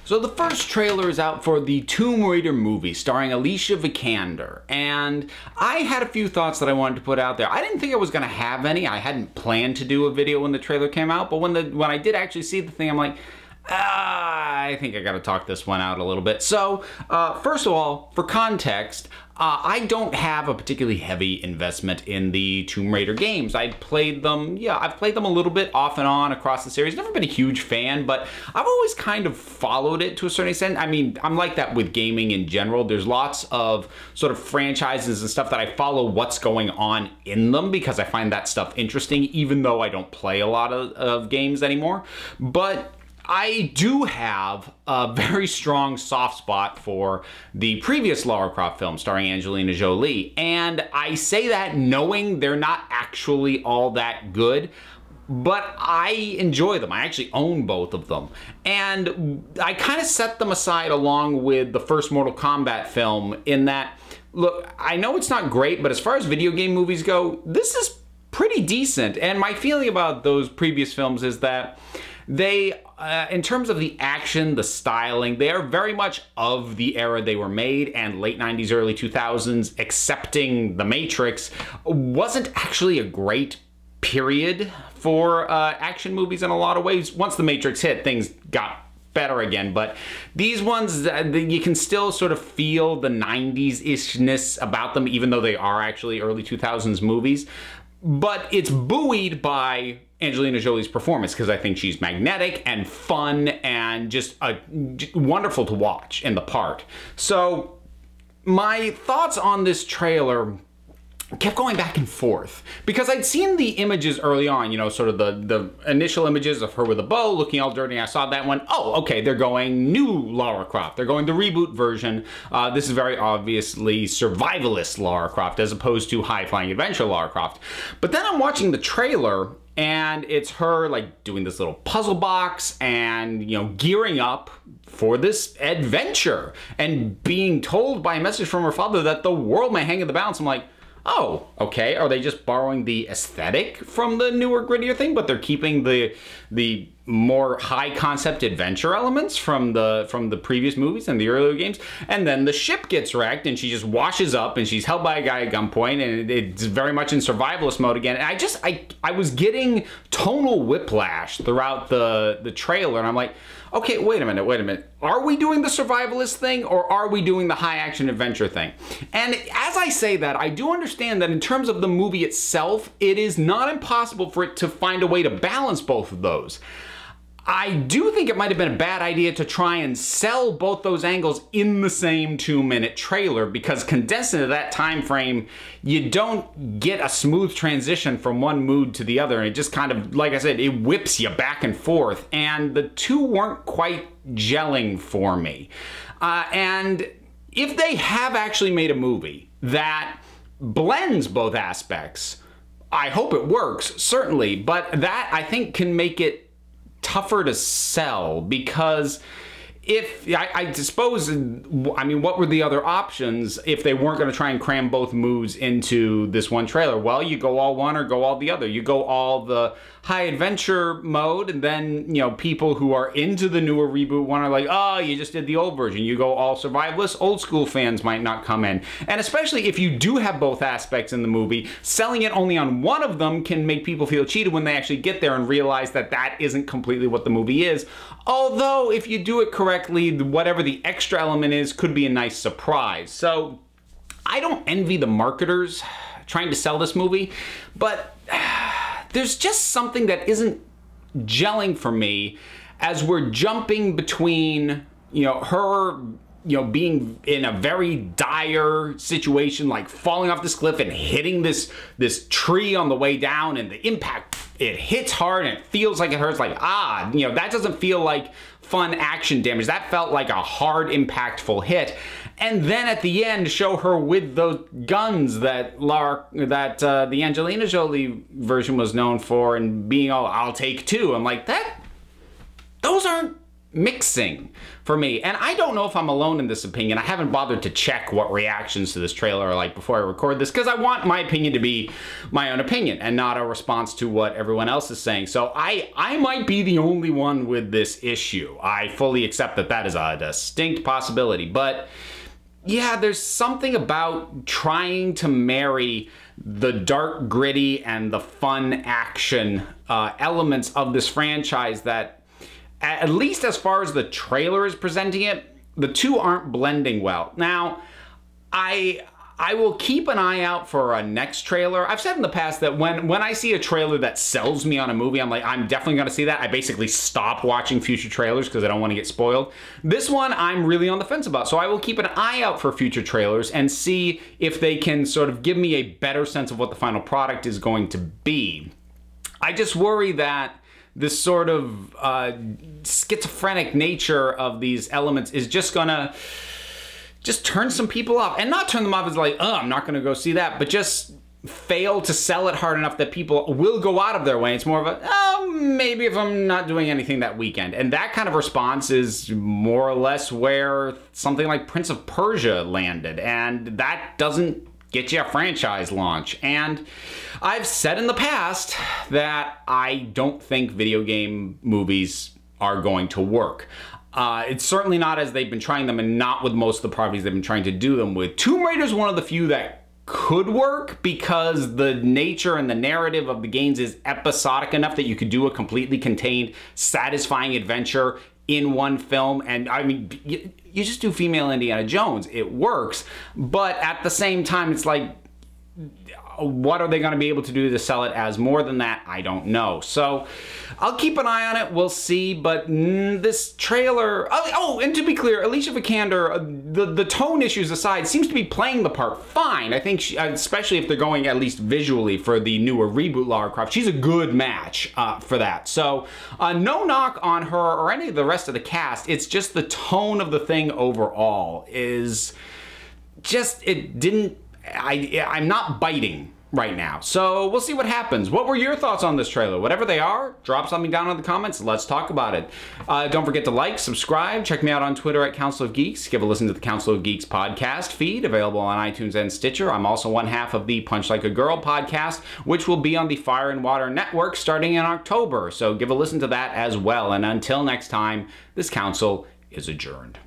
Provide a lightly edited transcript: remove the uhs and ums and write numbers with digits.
So the first trailer is out for the Tomb Raider movie starring Alicia Vikander, and I had a few thoughts that I wanted to put out there. I didn't think I was going to have any. I hadn't planned to do a video when the trailer came out, but when I did actually see the thing, I'm like, I think I gotta talk this one out a little bit. So, first of all, for context, I don't have a particularly heavy investment in the Tomb Raider games. I've played them a little bit off and on across the series. Never been a huge fan, but I've always kind of followed it to a certain extent. I mean, I'm like that with gaming in general. There's lots of sort of franchises and stuff that I follow what's going on in them because I find that stuff interesting, even though I don't play a lot of games anymore. But I do have a very strong soft spot for the previous Lara Croft film starring Angelina Jolie, and I say that knowing they're not actually all that good, but I enjoy them. I actually own both of them. And I kind of set them aside along with the first Mortal Kombat film in that, look, I know it's not great, but as far as video game movies go, this is pretty decent. And my feeling about those previous films is that they, in terms of the action, the styling, they are very much of the era they were made, and late 90s, early 2000s, excepting The Matrix, wasn't actually a great period for action movies in a lot of ways. Once The Matrix hit, things got better again, but these ones, you can still sort of feel the 90s-ishness about them, even though they are actually early 2000s movies. But it's buoyed by Angelina Jolie's performance because I think she's magnetic and fun and just wonderful to watch in the part. So my thoughts on this trailer kept going back and forth because I'd seen the images early on, you know, sort of the initial images of her with a bow looking all dirty. I saw that one. Oh, okay, they're going new Lara Croft. They're going the reboot version. This is very obviously survivalist Lara Croft as opposed to high-flying adventure Lara Croft. But then I'm watching the trailer and it's her like doing this little puzzle box and, you know, gearing up for this adventure and being told by a message from her father that the world may hang in the balance. I'm like, oh, okay, are they just borrowing the aesthetic from the newer, grittier thing, but they're keeping the more high-concept adventure elements from the previous movies and the earlier games? And then the ship gets wrecked, and she just washes up, and she's held by a guy at gunpoint, and it's very much in survivalist mode again. And I was getting tonal whiplash throughout the trailer, and I'm like, okay, wait a minute. Are we doing the survivalist thing or are we doing the high action adventure thing? And as I say that, I do understand that in terms of the movie itself, it is not impossible for it to find a way to balance both of those. I do think it might have been a bad idea to try and sell both those angles in the same 2-minute trailer because condensed into that time frame, you don't get a smooth transition from one mood to the other. And it just kind of, like I said, it whips you back and forth. And the two weren't quite gelling for me. And if they have actually made a movie that blends both aspects, I hope it works, certainly. But that, I think, can make it tougher to sell because if I suppose, I mean, what were the other options if they weren't going to try and cram both moods into this one trailer? Well, you go all one or go all the other. You go all the high adventure mode, and then, you know, people who are into the newer reboot one are like, oh, you just did the old version. You go all survivalist, old school fans might not come in. And especially if you do have both aspects in the movie, selling it only on one of them can make people feel cheated when they actually get there and realize that that isn't completely what the movie is. Although, if you do it correctly, whatever the extra element is could be a nice surprise. So, I don't envy the marketers trying to sell this movie, but there's just something that isn't gelling for me as we're jumping between, you know, her, you know, being in a very dire situation, like falling off this cliff and hitting this tree on the way down, and the impact, it hits hard and it feels like it hurts, like, you know, that doesn't feel like fun action damage. That felt like a hard, impactful hit. And then at the end, show her with those guns that the Angelina Jolie version was known for, and being all, I'll take two. I'm like, those aren't mixing for me. And I don't know if I'm alone in this opinion. I haven't bothered to check what reactions to this trailer are like before I record this, because I want my opinion to be my own opinion and not a response to what everyone else is saying. So I might be the only one with this issue. I fully accept that that is a distinct possibility. But yeah, there's something about trying to marry the dark, gritty, and the fun action elements of this franchise that, at least as far as the trailer is presenting it, the two aren't blending well. Now, I will keep an eye out for a next trailer. I've said in the past that when I see a trailer that sells me on a movie, I'm like, I'm definitely gonna see that. I basically stop watching future trailers because I don't want to get spoiled. This one, I'm really on the fence about, so I will keep an eye out for future trailers and see if they can sort of give me a better sense of what the final product is going to be. I just worry that this sort of schizophrenic nature of these elements is just gonna turn some people off. And not turn them off as like, oh, I'm not gonna go see that, but just fail to sell it hard enough that people will go out of their way. It's more of a, oh, maybe if I'm not doing anything that weekend. And that kind of response is more or less where something like Prince of Persia landed. And that doesn't get you a franchise launch. And I've said in the past that I don't think video game movies are going to work. It's certainly not as they've been trying them, and not with most of the properties they've been trying to do them with. Tomb Raider is one of the few that could work because the nature and the narrative of the games is episodic enough that you could do a completely contained, satisfying adventure in one film. And I mean, you just do female Indiana Jones, it works. But at the same time, it's like, what are they going to be able to do to sell it as more than that? I don't know. So I'll keep an eye on it. We'll see. But this trailer... Oh, and to be clear, Alicia Vikander, the tone issues aside, seems to be playing the part fine. I think, especially if they're going at least visually for the newer reboot Lara Croft, she's a good match for that. So no knock on her or any of the rest of the cast. It's just the tone of the thing overall is just... It didn't... I'm not biting right now. So we'll see what happens. What were your thoughts on this trailer? Whatever they are, drop something down in the comments. Let's talk about it. Don't forget to like, subscribe. Check me out on Twitter at Council of Geeks. Give a listen to the Council of Geeks podcast feed, available on iTunes and Stitcher. I'm also one half of the Punch Like a Girl podcast, which will be on the Fire and Water Network starting in October. So give a listen to that as well. And until next time, this council is adjourned.